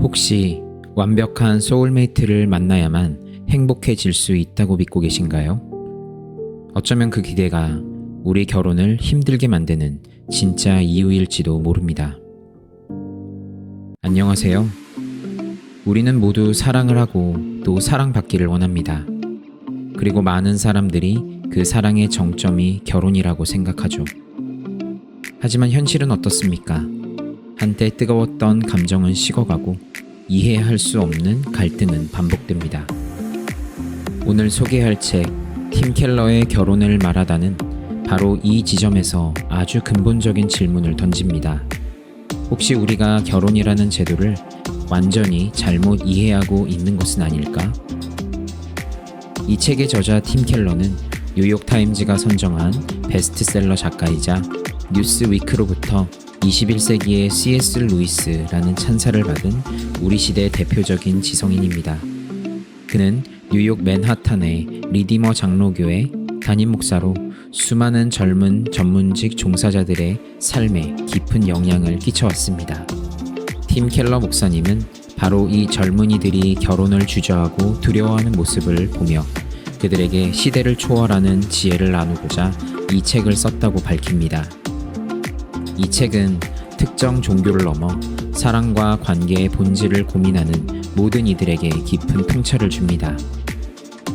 혹시 완벽한 소울메이트를 만나야만 행복해질 수 있다고 믿고 계신가요? 어쩌면 그 기대가 우리 결혼을 힘들게 만드는 진짜 이유일지도 모릅니다. 안녕하세요. 우리는 모두 사랑을 하고 또 사랑받기를 원합니다. 그리고 많은 사람들이 그 사랑의 정점이 결혼이라고 생각하죠. 하지만 현실은 어떻습니까? 한때 뜨거웠던 감정은 식어가고 이해할 수 없는 갈등은 반복됩니다. 오늘 소개할 책 팀 켈러의 결혼을 말하다는 바로 이 지점에서 아주 근본적인 질문을 던집니다. 혹시 우리가 결혼이라는 제도를 완전히 잘못 이해하고 있는 것은 아닐까? 이 책의 저자 팀 켈러는 뉴욕타임즈가 선정한 베스트셀러 작가이자 뉴스위크로부터 21세기의 C.S. 루이스라는 찬사를 받은 우리 시대 대표적인 지성인입니다. 그는 뉴욕 맨하탄의 리디머 장로교회 담임 목사로 수많은 젊은 전문직 종사자들의 삶에 깊은 영향을 끼쳐왔습니다. 팀 켈러 목사님은 바로 이 젊은이들이 결혼을 주저하고 두려워하는 모습을 보며 그들에게 시대를 초월하는 지혜를 나누고자 이 책을 썼다고 밝힙니다. 이 책은 특정 종교를 넘어 사랑과 관계의 본질을 고민하는 모든 이들에게 깊은 통찰을 줍니다.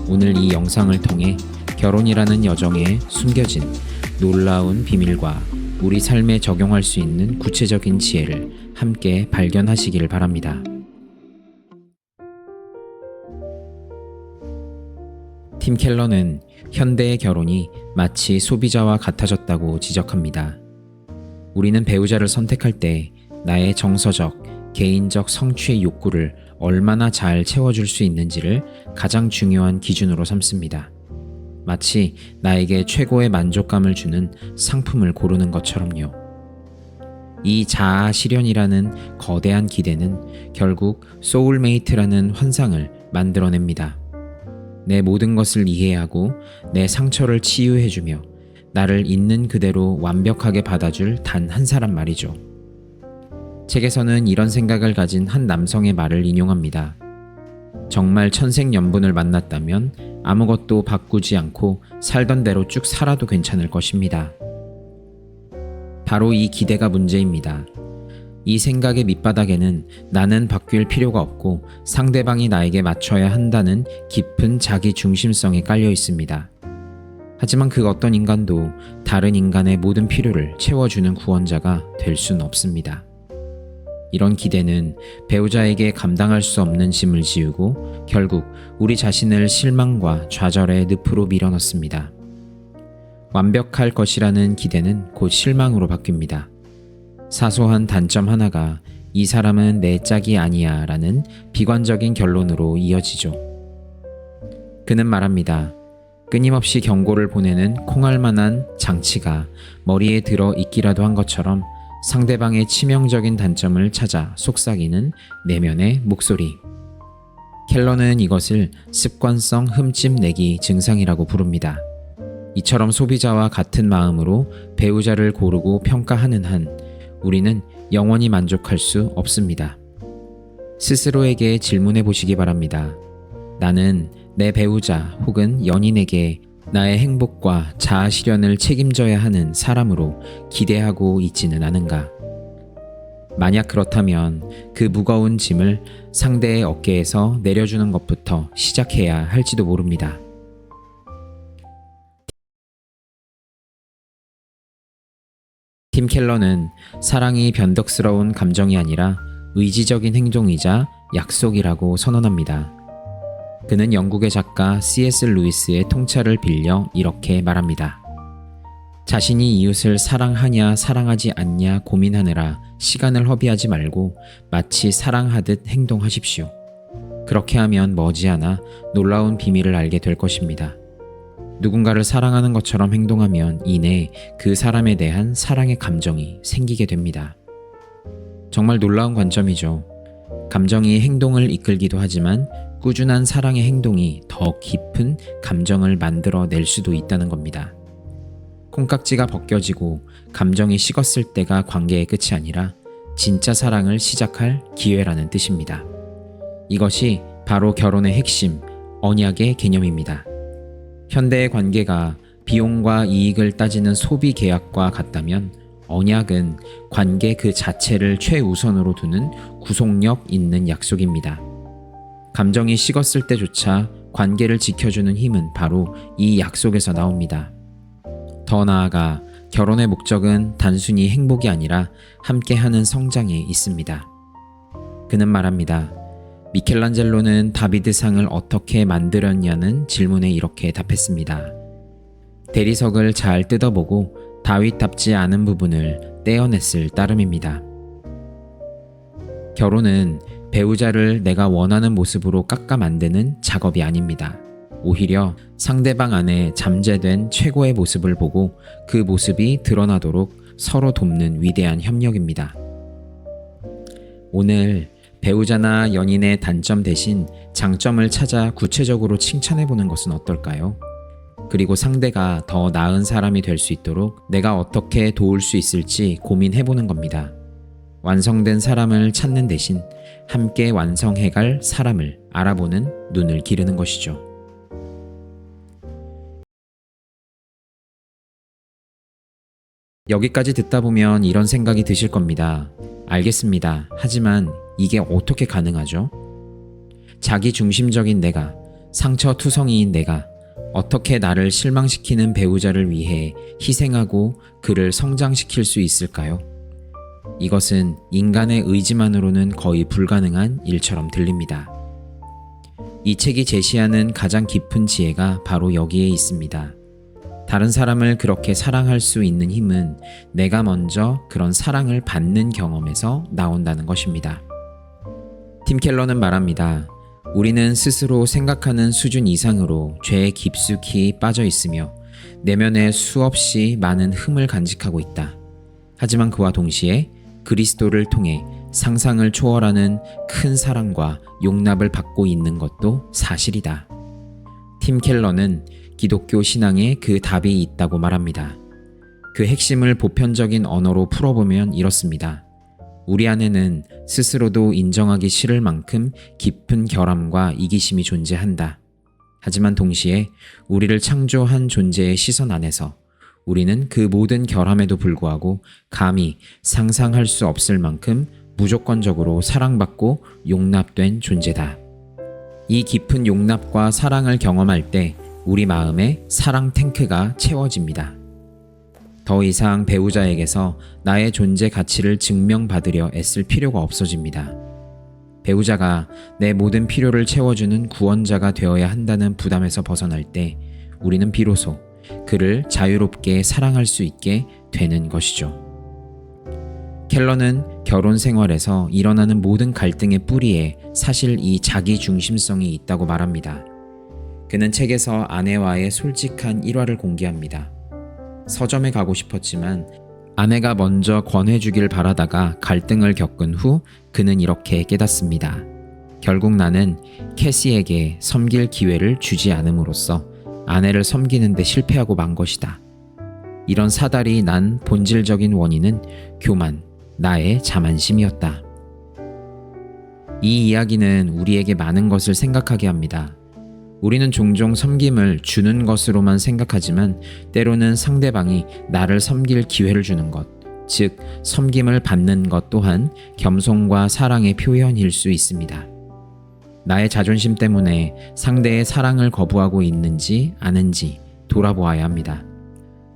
오늘 이 영상을 통해 결혼이라는 여정에 숨겨진 놀라운 비밀과 우리 삶에 적용할 수 있는 구체적인 지혜를 함께 발견하시길 바랍니다. 팀 켈러는 현대의 결혼이 마치 소비자와 같아졌다고 지적합니다. 우리는 배우자를 선택할 때 나의 정서적, 개인적 성취의 욕구를 얼마나 잘 채워줄 수 있는지를 가장 중요한 기준으로 삼습니다. 마치 나에게 최고의 만족감을 주는 상품을 고르는 것처럼요. 이 자아 실현이라는 거대한 기대는 결국 소울메이트라는 환상을 만들어냅니다. 내 모든 것을 이해하고 내 상처를 치유해주며 나를 있는 그대로 완벽하게 받아줄 단 한 사람 말이죠. 책에서는 이런 생각을 가진 한 남성의 말을 인용합니다. 정말 천생연분을 만났다면 아무것도 바꾸지 않고 살던 대로 쭉 살아도 괜찮을 것입니다. 바로 이 기대가 문제입니다. 이 생각의 밑바닥에는 나는 바뀔 필요가 없고 상대방이 나에게 맞춰야 한다는 깊은 자기 중심성이 깔려 있습니다. 하지만 그 어떤 인간도 다른 인간의 모든 필요를 채워주는 구원자가 될 수는 없습니다. 이런 기대는 배우자에게 감당할 수 없는 짐을 지우고 결국 우리 자신을 실망과 좌절의 늪으로 밀어넣습니다. 완벽할 것이라는 기대는 곧 실망으로 바뀝니다. 사소한 단점 하나가 이 사람은 내 짝이 아니야 라는 비관적인 결론으로 이어지죠. 그는 말합니다. 끊임없이 경고를 보내는 콩알만한 장치가 머리에 들어 있기라도 한 것처럼 상대방의 치명적인 단점을 찾아 속삭이는 내면의 목소리. 켈러는 이것을 습관성 흠집내기 증상이라고 부릅니다. 이처럼 소비자와 같은 마음으로 배우자를 고르고 평가하는 한 우리는 영원히 만족할 수 없습니다. 스스로에게 질문해 보시기 바랍니다. 나는 내 배우자 혹은 연인에게 나의 행복과 자아 실현을 책임져야 하는 사람으로 기대하고 있지는 않은가? 만약 그렇다면 그 무거운 짐을 상대의 어깨에서 내려주는 것부터 시작해야 할지도 모릅니다. 팀 켈러는 사랑이 변덕스러운 감정이 아니라 의지적인 행동이자 약속이라고 선언합니다. 그는 영국의 작가 C.S. 루이스의 통찰을 빌려 이렇게 말합니다. 자신이 이웃을 사랑하냐 사랑하지 않냐 고민하느라 시간을 허비하지 말고 마치 사랑하듯 행동하십시오. 그렇게 하면 머지않아 놀라운 비밀을 알게 될 것입니다. 누군가를 사랑하는 것처럼 행동하면 이내 그 사람에 대한 사랑의 감정이 생기게 됩니다. 정말 놀라운 관점이죠. 감정이 행동을 이끌기도 하지만 꾸준한 사랑의 행동이 더 깊은 감정을 만들어낼 수도 있다는 겁니다. 콩깍지가 벗겨지고 감정이 식었을 때가 관계의 끝이 아니라 진짜 사랑을 시작할 기회라는 뜻입니다. 이것이 바로 결혼의 핵심, 언약의 개념입니다. 현대의 관계가 비용과 이익을 따지는 소비 계약과 같다면 언약은 관계 그 자체를 최우선으로 두는 구속력 있는 약속입니다. 감정이 식었을 때조차 관계를 지켜주는 힘은 바로 이 약속에서 나옵니다. 더 나아가 결혼의 목적은 단순히 행복이 아니라 함께하는 성장에 있습니다. 그는 말합니다. 미켈란젤로는 다비드상을 어떻게 만들었냐는 질문에 이렇게 답했습니다. 대리석을 잘 뜯어보고 다윗답지 않은 부분을 떼어냈을 따름입니다. 결혼은 배우자를 내가 원하는 모습으로 깎아 만드는 작업이 아닙니다. 오히려 상대방 안에 잠재된 최고의 모습을 보고 그 모습이 드러나도록 서로 돕는 위대한 협력입니다. 오늘 배우자나 연인의 단점 대신 장점을 찾아 구체적으로 칭찬해보는 것은 어떨까요? 그리고 상대가 더 나은 사람이 될 수 있도록 내가 어떻게 도울 수 있을지 고민해보는 겁니다. 완성된 사람을 찾는 대신 함께 완성해갈 사람을 알아보는 눈을 기르는 것이죠. 여기까지 듣다 보면 이런 생각이 드실 겁니다. 알겠습니다. 하지만 이게 어떻게 가능하죠? 자기 중심적인 내가, 상처투성이인 내가 어떻게 나를 실망시키는 배우자를 위해 희생하고 그를 성장시킬 수 있을까요? 이것은 인간의 의지만으로는 거의 불가능한 일처럼 들립니다. 이 책이 제시하는 가장 깊은 지혜가 바로 여기에 있습니다. 다른 사람을 그렇게 사랑할 수 있는 힘은 내가 먼저 그런 사랑을 받는 경험에서 나온다는 것입니다. 팀 켈러는 말합니다. 우리는 스스로 생각하는 수준 이상으로 죄에 깊숙이 빠져 있으며 내면에 수없이 많은 흠을 간직하고 있다. 하지만 그와 동시에 그리스도를 통해 상상을 초월하는 큰 사랑과 용납을 받고 있는 것도 사실이다. 팀 켈러는 기독교 신앙에 그 답이 있다고 말합니다. 그 핵심을 보편적인 언어로 풀어보면 이렇습니다. 우리 안에는 스스로도 인정하기 싫을 만큼 깊은 결함과 이기심이 존재한다. 하지만 동시에 우리를 창조한 존재의 시선 안에서 우리는 그 모든 결함에도 불구하고 감히 상상할 수 없을 만큼 무조건적으로 사랑받고 용납된 존재다. 이 깊은 용납과 사랑을 경험할 때 우리 마음에 사랑 탱크가 채워집니다. 더 이상 배우자에게서 나의 존재 가치를 증명받으려 애쓸 필요가 없어집니다. 배우자가 내 모든 필요를 채워주는 구원자가 되어야 한다는 부담에서 벗어날 때 우리는 비로소 그를 자유롭게 사랑할 수 있게 되는 것이죠. 켈러는 결혼 생활에서 일어나는 모든 갈등의 뿌리에 사실 이 자기 중심성이 있다고 말합니다. 그는 책에서 아내와의 솔직한 일화를 공개합니다. 서점에 가고 싶었지만 아내가 먼저 권해주길 바라다가 갈등을 겪은 후 그는 이렇게 깨닫습니다. 결국 나는 캐시에게 섬길 기회를 주지 않음으로써 아내를 섬기는 데 실패하고 만 것이다. 이런 사달이 난 본질적인 원인은 교만, 나의 자만심이었다. 이 이야기는 우리에게 많은 것을 생각하게 합니다. 우리는 종종 섬김을 주는 것으로만 생각하지만 때로는 상대방이 나를 섬길 기회를 주는 것, 즉 섬김을 받는 것 또한 겸손과 사랑의 표현일 수 있습니다. 나의 자존심 때문에 상대의 사랑을 거부하고 있는지 아는지 돌아보아야 합니다.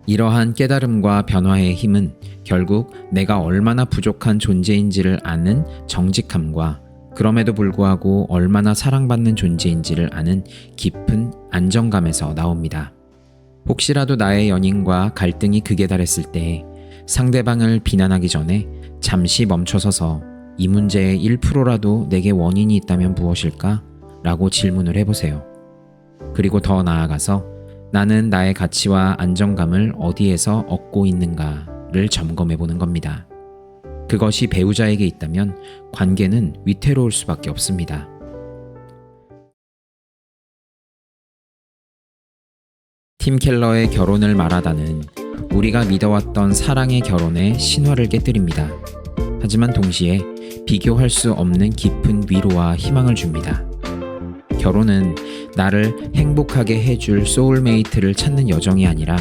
이러한 깨달음과 변화의 힘은 결국 내가 얼마나 부족한 존재인지를 아는 정직함과 그럼에도 불구하고 얼마나 사랑받는 존재인지를 아는 깊은 안정감에서 나옵니다. 혹시라도 나의 연인과 갈등이 극에 달했을 때 상대방을 비난하기 전에 잠시 멈춰서서 이 문제의 1%라도 내게 원인이 있다면 무엇일까? 라고 질문을 해보세요. 그리고 더 나아가서 나는 나의 가치와 안정감을 어디에서 얻고 있는가를 점검해보는 겁니다. 그것이 배우자에게 있다면 관계는 위태로울 수밖에 없습니다. 팀 켈러의 결혼을 말하다는 우리가 믿어왔던 사랑의 결혼의 신화를 깨뜨립니다. 하지만 동시에 비교할 수 없는 깊은 위로와 희망을 줍니다. 결혼은 나를 행복하게 해줄 소울메이트를 찾는 여정이 아니라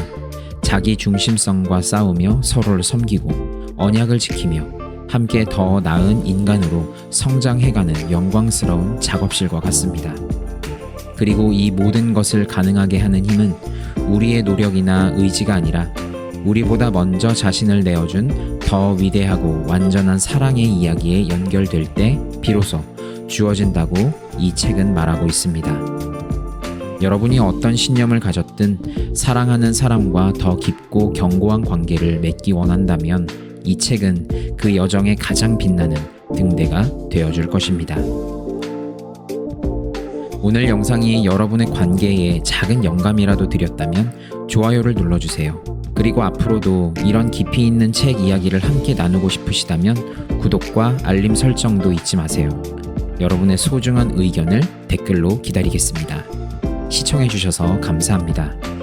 자기 중심성과 싸우며 서로를 섬기고 언약을 지키며 함께 더 나은 인간으로 성장해가는 영광스러운 작업실과 같습니다. 그리고 이 모든 것을 가능하게 하는 힘은 우리의 노력이나 의지가 아니라 우리보다 먼저 자신을 내어준 더 위대하고 완전한 사랑의 이야기에 연결될 때 비로소 주어진다고 이 책은 말하고 있습니다. 여러분이 어떤 신념을 가졌든 사랑하는 사람과 더 깊고 견고한 관계를 맺기 원한다면 이 책은 그 여정에 가장 빛나는 등대가 되어줄 것입니다. 오늘 영상이 여러분의 관계에 작은 영감이라도 드렸다면 좋아요를 눌러주세요. 그리고 앞으로도 이런 깊이 있는 책 이야기를 함께 나누고 싶으시다면 구독과 알림 설정도 잊지 마세요. 여러분의 소중한 의견을 댓글로 기다리겠습니다. 시청해주셔서 감사합니다.